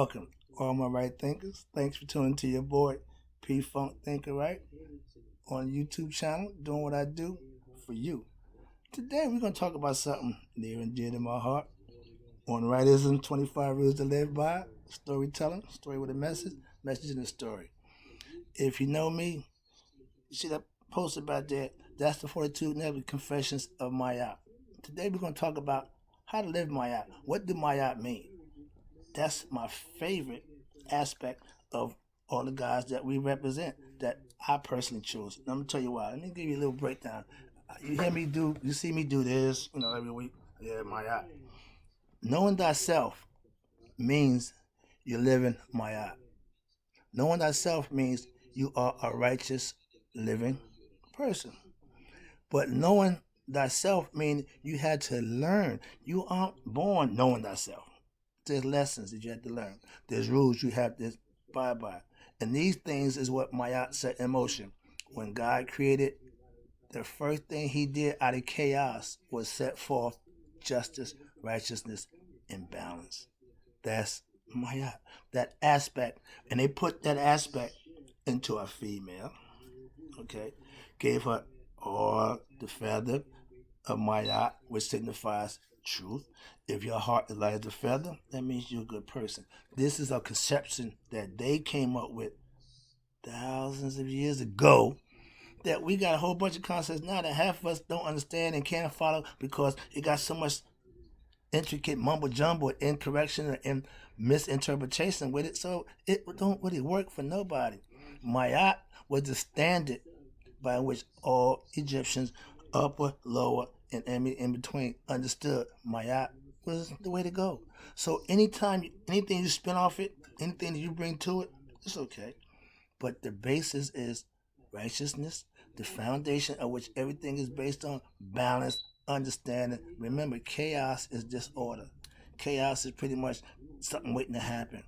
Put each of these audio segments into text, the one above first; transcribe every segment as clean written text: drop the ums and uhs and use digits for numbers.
welcome, all my right thinkers. Thanks for tuning to your boy, Pfunk Thinker, right? On YouTube channel, doing what I do for you. Today we're going to talk about something near and dear to my heart. On Rightism, 25 Rules to Live By, storytelling, story with a message in the story. If you know me, you see that post about that. That's the 42 Negative Confessions of Mayat. Today we're going to talk about how to live Mayat. What do Mayat mean? That's my favorite aspect of all the guys that we represent, that I personally choose. And I'm going to tell you why. Let me give you a little breakdown. You see me do this, every week. Yeah, Mayat. Knowing thyself means you're living Mayat. Knowing thyself means you are a righteous, living person. But knowing thyself means you had to learn. You aren't born knowing thyself. There's lessons that you have to learn. There's rules you have to abide by. And these things is what Mayat set in motion. When God created, the first thing he did out of chaos was set forth justice, righteousness, and balance. That's Mayat. That aspect. And they put that aspect into a female. Okay. Gave her all the feather of Mayat, which signifies truth. If your heart is light as a feather, that means you're a good person. This is a conception that they came up with thousands of years ago, that we got a whole bunch of concepts now that half of us don't understand and can't follow because it got so much intricate mumbo jumbo, incorrection, and misinterpretation with it. So it don't really work for nobody. Mayat was the standard by which all Egyptians, upper, lower, and in between, understood Mayat was the way to go. So anytime, anything you spin off it, anything that you bring to it, it's okay. But the basis is righteousness, the foundation of which everything is based on, balance, understanding. Remember, chaos is disorder. Chaos is pretty much something waiting to happen.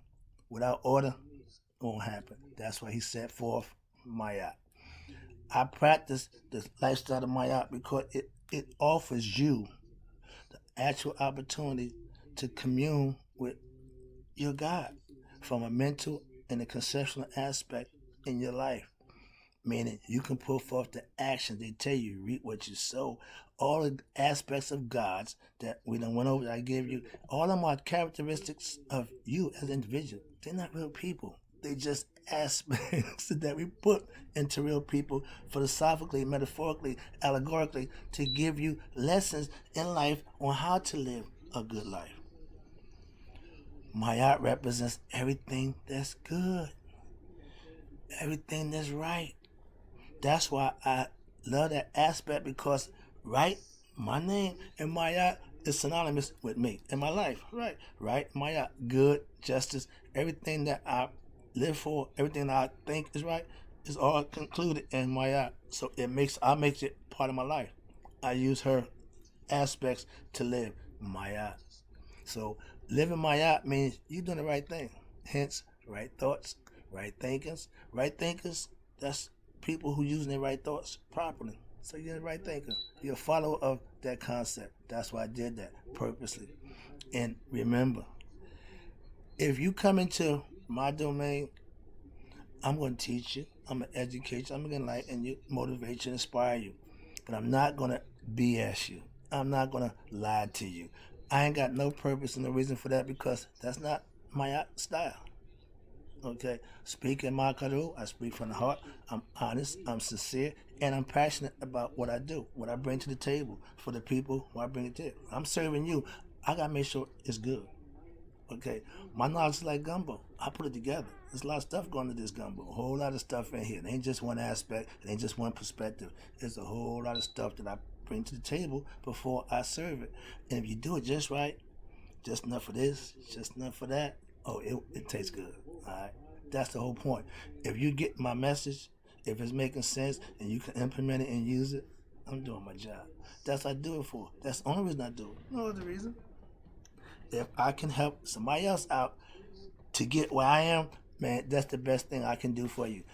Without order, it won't happen. That's why he set forth Mayat. I practice the lifestyle of Mayat because it offers you the actual opportunity to commune with your God from a mental and a conceptual aspect in your life. Meaning you can put forth the action. They tell you reap what you sow. All the aspects of God's that we done went over, that I gave you, all of them are characteristics of you as an individual. They're not real people. They just aspects that we put into real people philosophically, metaphorically, allegorically, to give you lessons in life on how to live a good life. Mayat represents everything that's good, everything that's right. That's why I love that aspect, because right, my name and Mayat is synonymous with me in my life. Right, Mayat, good, justice, everything that I live for, everything that I think is right, is all concluded in Mayat. So I make it part of my life. I use her aspects to live Mayat. So living Mayat means you're doing the right thing. Hence, right thoughts, right thinkings. Right thinkers, that's people who using their right thoughts properly. So you're the right thinker. You're a follower of that concept. That's why I did that purposely. And remember, if you come into my domain, I'm going to teach you. I'm going to educate you. I'm going to enlighten you, motivate you, inspire you. But I'm not going to BS you. I'm not going to lie to you. I ain't got no purpose and no reason for that, because that's not my style. Okay, speaking my karu, I speak from the heart. I'm honest, I'm sincere, and I'm passionate about what I do, what I bring to the table for the people who I bring it to. I'm serving you. I gotta make sure it's good. Okay, my knowledge is like gumbo. I put it together. There's a lot of stuff going into this gumbo. A whole lot of stuff in here. It ain't just one aspect. It ain't just one perspective. There's a whole lot of stuff that I bring to the table before I serve it. And if you do it just right, just enough for this, just enough for that, oh, it tastes good. All right, that's the whole point. If you get my message, if it's making sense and you can implement it and use it, I'm doing my job. That's what I do it for. That's the only reason I do it. No other reason. If I can help somebody else out to get where I am, man, that's the best thing I can do for you.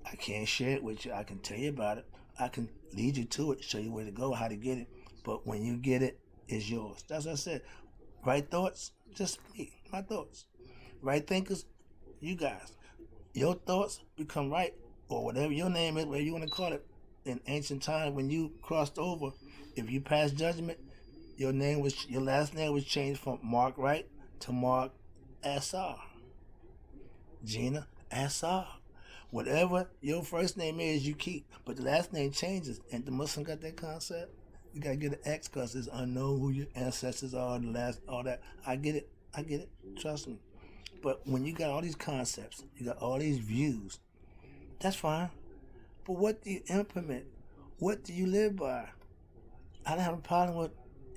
I can't share it with you. I can tell you about it. I can lead you to it, show you where to go, how to get it. But when you get it, it's yours. That's what I said. Right thoughts, just me, my thoughts. Right thinkers, you guys. Your thoughts become right, or whatever your name is, whatever you want to call it. In ancient times, when you crossed over, if you passed judgment, your last name was changed from Mark Right to Mark Assar. Gina Assar. Whatever your first name is, you keep, but the last name changes. And the Muslim got that concept. You gotta get an X because it's unknown who your ancestors are, the last, all that. I get it. I get it. Trust me. But when you got all these concepts, you got all these views, that's fine. But what do you implement? What do you live by? I don't have a problem with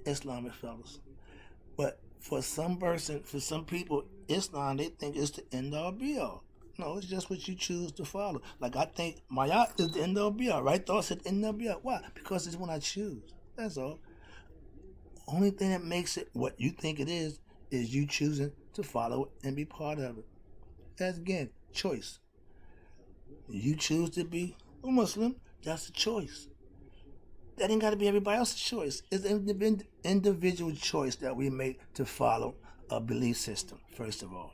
Islamic fellas. But for some people, Islam, they think it's the end all be all. No, it's just what you choose to follow. Like I think Mayat is the end all be all, right? Thoughts is the end all be all. Why? Because it's when I choose. That's all. Only thing that makes it what you think it is you choosing to follow it and be part of it. That's again, choice. You choose to be a Muslim, that's a choice. That ain't got to be everybody else's choice. It's an individual choice that we make to follow a belief system, first of all.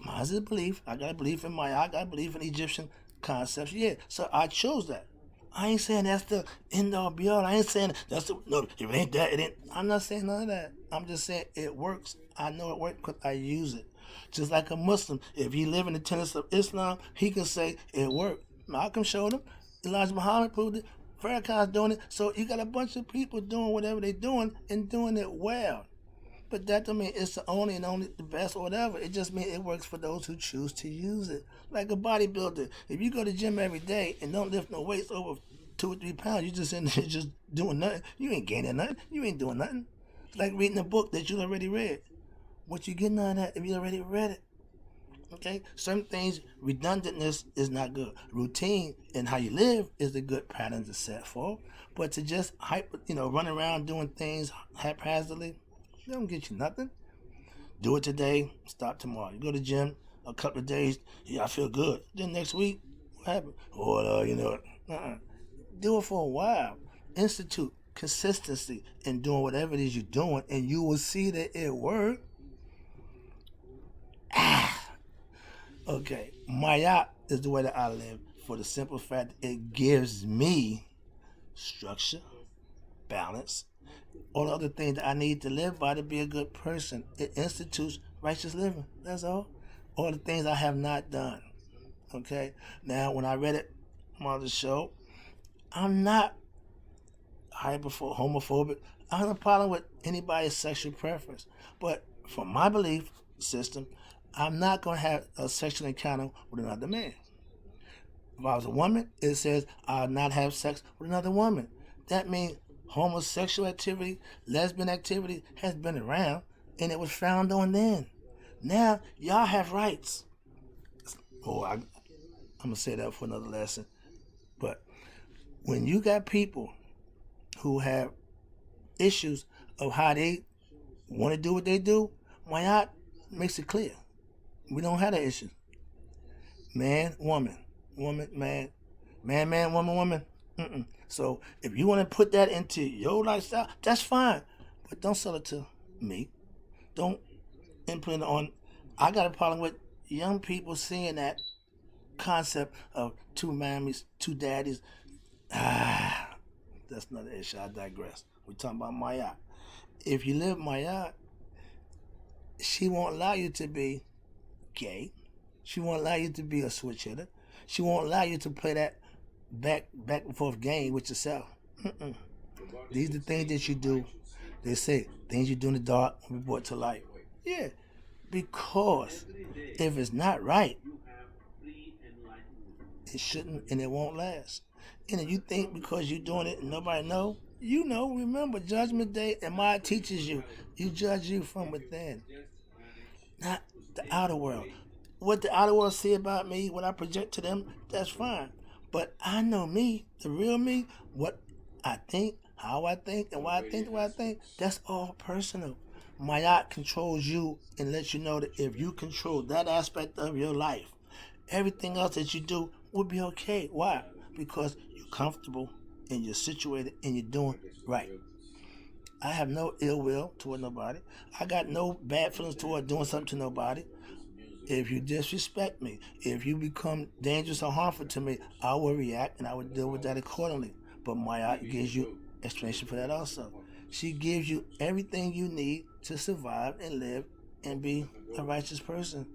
Mine's a belief. I got a belief in Maya. I got a belief in Egyptian concepts. Yeah, so I chose that. I ain't saying that's the end all be all. I ain't saying that's the, no, if it ain't that, it ain't. I'm not saying none of that. I'm just saying it works. I know it works because I use it. Just like a Muslim, if he live in the tenets of Islam, he can say it worked. Malcolm showed him. Elijah Muhammad proved it. Farrakhan's doing it. So you got a bunch of people doing whatever they're doing and doing it well. But that don't mean it's the only and only the best or whatever. It just means it works for those who choose to use it. Like a bodybuilder. If you go to the gym every day and don't lift no weights over 2 or 3 pounds, you just in there just doing nothing. You ain't gaining nothing. You ain't doing nothing. It's like reading a book that you already read. What you getting out of that if you already read it? Okay? Certain things, redundantness is not good. Routine and how you live is a good pattern to set for. But to just run around doing things haphazardly, it don't get you nothing. Do it today, stop tomorrow. You go to the gym a couple of days, yeah, I feel good. Then next week, what happened? Do it for a while. Institute consistency in doing whatever it is you're doing, and you will see that it works. Okay, Maya is the way that I live for the simple fact that it gives me structure, balance, all the other things that I need to live by to be a good person. It institutes righteous living. That's all. All the things I have not done. Okay? Now, when I read it on the show, I'm not homophobic. I have no problem with anybody's sexual preference. But for my belief system, I'm not going to have a sexual encounter with another man. If I was a woman, it says I'll not have sex with another woman. That means homosexual activity, lesbian activity has been around, and it was frowned on then. Now, y'all have rights. I'm going to say that for another lesson. But when you got people who have issues of how they want to do what they do, Mayat makes it clear. We don't have that issue. Man, woman, man, woman, woman. So if you want to put that into your lifestyle, that's fine. But don't sell it to me. Don't implement it on. I got a problem with young people seeing that concept of 2 mammies, 2 daddies. That's another issue. I digress. We're talking about Maya. If you live Maya, she won't allow you to be gay. She won't allow you to be a switch hitter. She won't allow you to play that back and forth game with yourself. These are the things that you do. They say things you do in the dark will be brought to light. Yeah, because if it's not right, it shouldn't and it won't last. And if you think because you're doing it and nobody know, remember Judgment Day, and my teaches you judge you from within, not the outer world. What the outer world see about me, what I project to them, that's fine. But I know me, the real me, what I think, how I think, and why I think the way I think, that's all personal. Mayat controls you and lets you know that if you control that aspect of your life, everything else that you do will be okay. Why? Because you're comfortable and you're situated and you're doing right. I have no ill will toward nobody. I got no bad feelings toward doing something to nobody. If you disrespect me, if you become dangerous or harmful to me, I will react and I will deal with that accordingly. But Maya gives you explanation for that also. She gives you everything you need to survive and live and be a righteous person.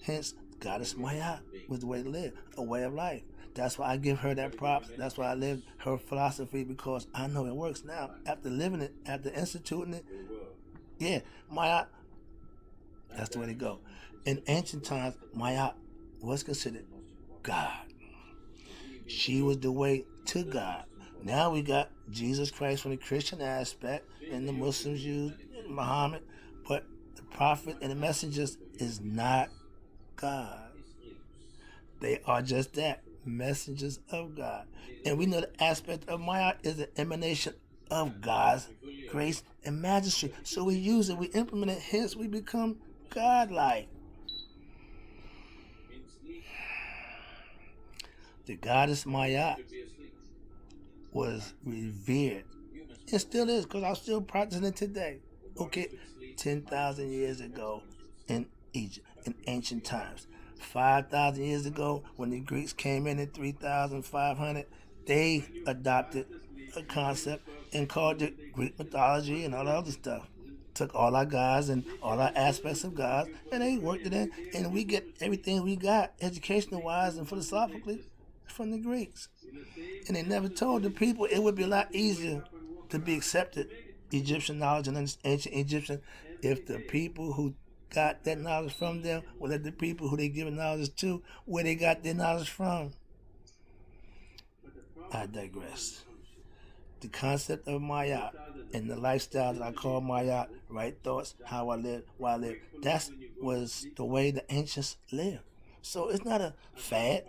Hence, Goddess Maya was the way to live, a way of life. That's why I give her that props. That's why I live her philosophy, because I know it works now. After living it, after instituting it, yeah, Maya, that's the way to go. In ancient times, Maya was considered God. She was the way to God. Now we got Jesus Christ from the Christian aspect, and the Muslims use Muhammad, but the prophet and the messengers is not God. They are just that, messengers of God. And we know the aspect of Maya is an emanation of God's grace and majesty. So we use it, we implement it, hence we become godlike. The goddess Maya was revered. It still is, because I'm still practicing it today. Okay, 10,000 years ago in Egypt, in ancient times. 5,000 years ago, when the Greeks came in 3,500, they adopted a concept and called it Greek mythology and all that other stuff. Took all our gods and all our aspects of gods, and they worked it in, and we get everything we got, educational wise and philosophically, from the Greeks. And they never told the people it would be a lot easier to be accepted, Egyptian knowledge and ancient Egyptian, if the people who got that knowledge from them were let the people who they give knowledge to where they got their knowledge from. I digress. The concept of Maya and the lifestyle that I call Maya, right thoughts, how I live, why I live, that was the way the ancients lived. So it's not a fad,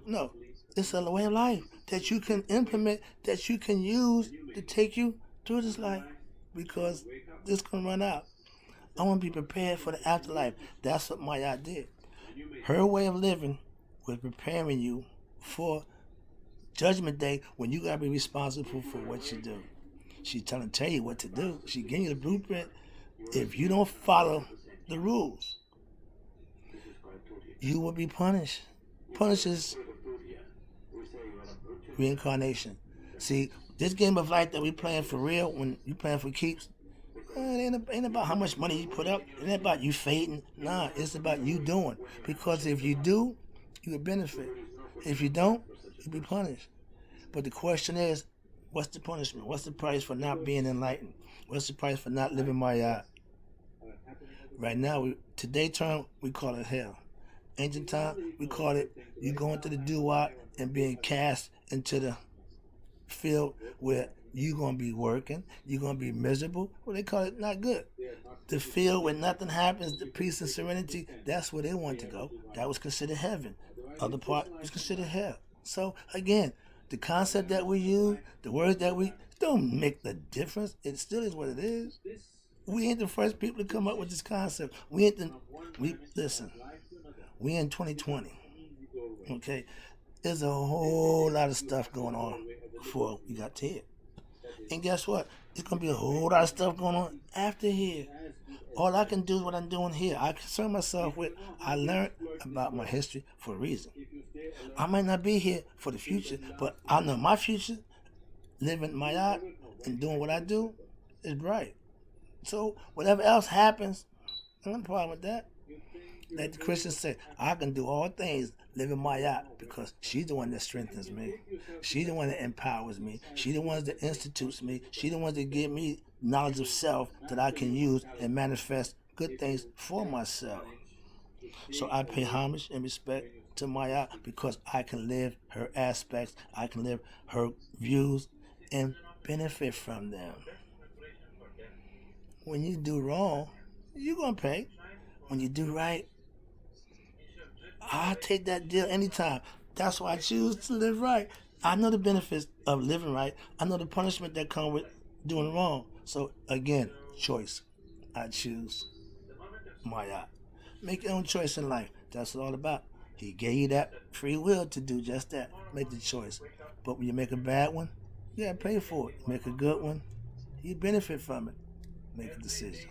no, it's a way of life that you can implement, that you can use to take you through this life, because this can run out. I want to be prepared for the afterlife. That's what Maya did. Her way of living was preparing you for Judgment Day, when you gotta be responsible for what you do. She's trying to tell you what to do. She giving you the blueprint. If you don't follow the rules, you will be punished. Punishes reincarnation. See, this game of life that we playing for real, when you playing for keeps, it ain't about how much money you put up. It ain't about you fading. Nah, it's about you doing. Because if you do, you will benefit. If you don't, you'll be punished. But the question is, what's the punishment? What's the price for not being enlightened? What's the price for not living Maya? Right now, today term, we call it hell. Ancient time, we call it you going to the doo-wop and being cast into the field where you're going to be working, you're going to be miserable. Well, they call it not good. The field where nothing happens, the peace and serenity, that's where they want to go. That was considered heaven. Other part was considered hell. So, again, the concept that we use, the words that we don't make the difference. It still is what it is. We ain't the first people to come up with this concept. We in 2020. Okay, there's a whole lot of stuff going on before we got to here. And guess what? There's gonna be a whole lot of stuff going on after here. All I can do is what I'm doing here. I concern myself with, I learned about my history for a reason. I might not be here for the future, but I know my future, living my art and doing what I do, is bright. So whatever else happens, I have no problem with that. Like the Christians say, I can do all things living my art, because she's the one that strengthens me. She's the one that empowers me. She's the one that institutes me. She's the one that give me knowledge of self that I can use and manifest good things for myself. So I pay homage and respect to Maya, because I can live her aspects, I can live her views and benefit from them. When you do wrong, you're going to pay. When you do right, I'll take that deal anytime. That's why I choose to live right. I know the benefits of living right. I know the punishment that comes with doing wrong. So again, choice. I choose Maya. Make your own choice in life. That's what it's all about. He gave you that free will to do just that. Make the choice. But when you make a bad one, you gotta pay for it. Make a good one, You benefit from it. Make a decision.